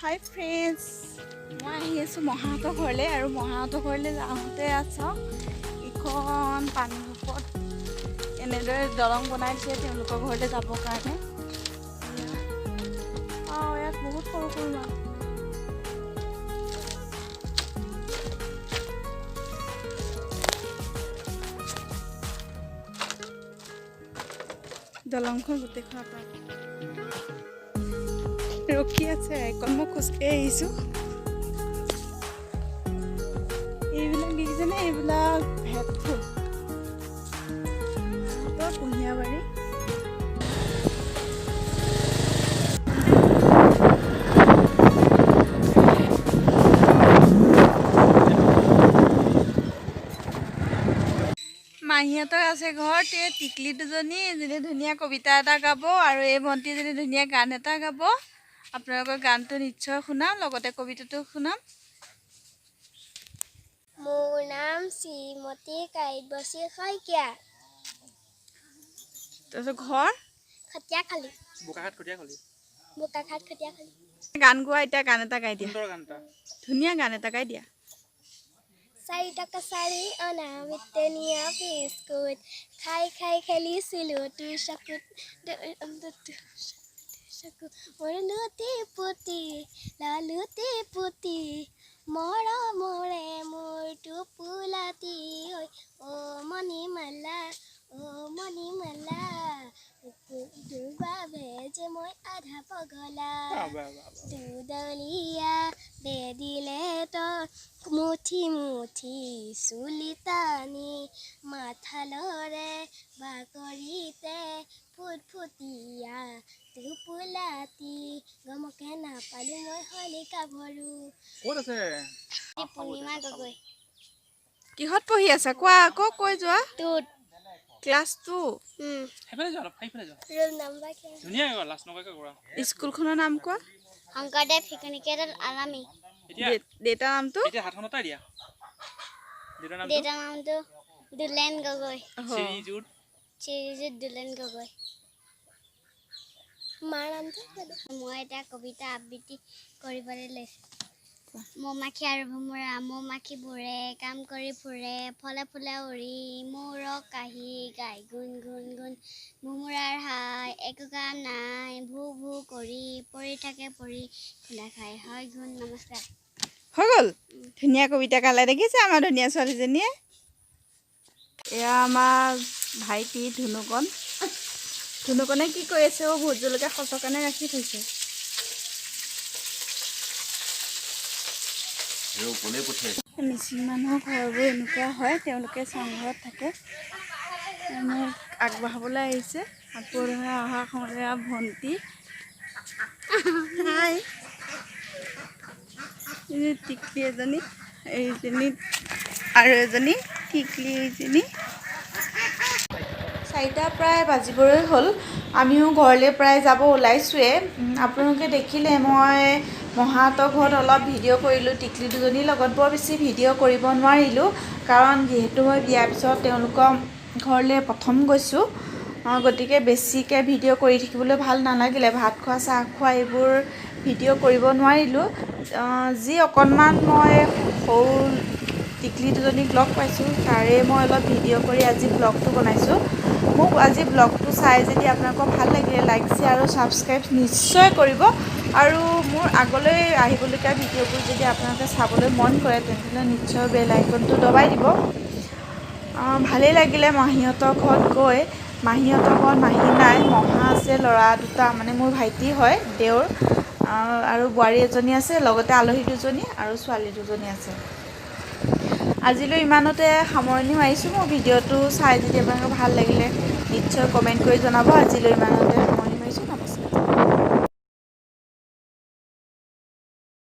হাই friends, মই আহি আছোঁ মহাহঁতৰ ঘৰলৈ আৰু মহাহঁতৰ ঘৰলৈ যাওঁতে আছোঁ ইখন পানীৰ ওপৰত এনেদৰে দলং বনাই দিছে তেওঁলোকৰ ঘৰলৈ যাবৰ কাৰণে। ইয়াত বহুত সৰু সৰু মানুহ। দলংখন গোটেইখন ৰখি আছে এখন মই খোজকাঢ়ি আহিছোঁ। এইবিলাক দেখিছেনে? এইবিলাক ভেট ফুল, কুঁহিয়াবাৰী। মাহীহঁতৰ আছে ঘৰত এই টিকলি দুজনী, যোনে ধুনীয়া কবিতা এটা গাব আৰু এই ভণ্টিজনী ধুনীয়া গান এটা গাব। আপোনালোকৰ গানটো নিশ্চয় শুনাম, লগতে কবিতাটো শুনাম। মোৰ নাম শ্ৰীমতী কাইতবচী শইকীয়া। তাৰপিছত ঘৰ খটিয়াখালী, বোকাখাট খটিয়াখালী। বোকাখাট খটিয়াখালী। গান গোৱা, এতিয়া গান এটা গাই দিয়া, সুন্দৰ গান এটা, ধুনীয়া গান এটা গাই দিয়া। 4 টকা 4 অনা মিটেনিয়া বিস্কুট খাই খাই খেলিছিলোঁ তোৰ চকুত মোৰ লুটি পুতি মৰমৰে মোৰ টোপোলাটি অ' মণিমালা তোৰ বাবে যে মই আধা পগলা দুদলীয়া বেদিলে তই মুঠি মুঠি চুলি টানি মাথালৰে বাকৰিতে ফুটফুটীয়া টোপোলাটি গমকে নাপালোঁ মই শলিকা ভৰু। ক'ত আছে? পূৰ্ণিমা গগৈ। কিহত পঢ়ি আছা কোৱা আকৌ, কৈ যোৱা। ক্লাছ 2। সেইফালে যোৱা, অলপ সেইফালে যোৱা। ৰোল নাম্বাৰ ধুনীয়াকৈ লাজ নকৰাকৈ কৰা। স্কুলখনৰ নাম কোৱা। শংকৰদেৱ শিক্ষানিকেতন আলামী। দেউতাৰ নামটো? এতিয়া হাতখনত তাই দিয়া। দেউতাৰ নামটো দুলেন গগৈ। শ্ৰীযুত দুলেন গগৈ। মাৰ নামটো? মই এটা কবিতা আবৃত্তি কৰিবলৈ লৈছোঁ। মৌমাখি আৰু ভোমোৰা, মৌমাখিবোৰে কাম কৰি ফুৰে, ফলে ফুলে উৰি মূৰক কাঢ়ি গাই গুণ গুণ গুণ। ভোমোৰাৰ হাই একো কাম নাই, ভু ভু কৰি পৰি থাকে পৰি খুন্দা খাই হয় গুণ। নমস্কাৰ। হৈ গ'ল? ধুনীয়া কবিতা গালে, দেখিছে আমাৰ ধুনীয়া ছোৱালীজনীয়ে। এয়া আমাৰ ভাইটি ধুনুকণ। ধুনুকণে কি কৰি আছে? ভোট জলকীয়া সঁচৰ কাৰণে ৰাখি থৈছে। মিচিং মানুহৰ ঘৰবোৰ এনেকুৱা হয়, তেওঁলোকে চাংঘৰত থাকে। মোক আগবঢ়াবলৈ আহিছে। আকৌ অহা সময়ত ভণ্টি টিকলি এজনী, এইজনী আৰু এজনী টিকলি এইজনী। 4টা প্ৰায় বাজিবই হ'ল, আমিও ঘৰলৈ প্ৰায় যাব ওলাইছোৱে। আপোনালোকে দেখিলে মই মহাহঁতৰ ঘৰত অলপ ভিডিঅ' কৰিলোঁ টিকলি দুজনীৰ লগত। বৰ বেছি ভিডিঅ' কৰিব নোৱাৰিলোঁ, কাৰণ যিহেতু মই বিয়াৰ পিছত তেওঁলোকৰ ঘৰলৈ প্ৰথম গৈছোঁ, গতিকে বেছিকৈ ভিডিঅ' কৰি থাকিবলৈ ভাল নালাগিলে। ভাত খোৱা, চাহ খোৱা এইবোৰ ভিডিঅ' কৰিব নোৱাৰিলোঁ। যি অকণমান মই সৰু টিকলি দুজনীক লগ পাইছোঁ, তাৰে মই অলপ ভিডিঅ' কৰি আজি ব্লগটো বনাইছোঁ। মোক আজি ব্লগটো চাই যদি আপোনালোকৰ ভাল লাগিলে, লাইক শ্বেয়াৰ আৰু ছাবস্ক্ৰাইব নিশ্চয় কৰিব। আৰু মোৰ আগলৈ আহিবলগীয়া ভিডিঅ'বোৰ যদি আপোনালোকে চাবলৈ মন কৰে, তেনেহ'লে নিশ্চয় বেল আইকনটো দবাই দিব। ভালেই লাগিলে মাহীহঁতৰ ঘৰত গৈ। মাহীহঁতৰ ঘৰত মাহী নাই, মহা আছে, ল'ৰা দুটা, মানে মোৰ ভাইটি হয়, দেওৰ আৰু বোৱাৰী এজনী আছে, লগতে আলহী দুজনী আৰু ছোৱালী দুজনী আছে। আজিলৈ ইমানতে সামৰণি মাৰিছোঁ। মোৰ ভিডিঅ'টো চাই যদি আপোনালোকৰ ভাল লাগিলে নিশ্চয় কমেণ্ট কৰি জনাব। আজিলৈ ইমানতে।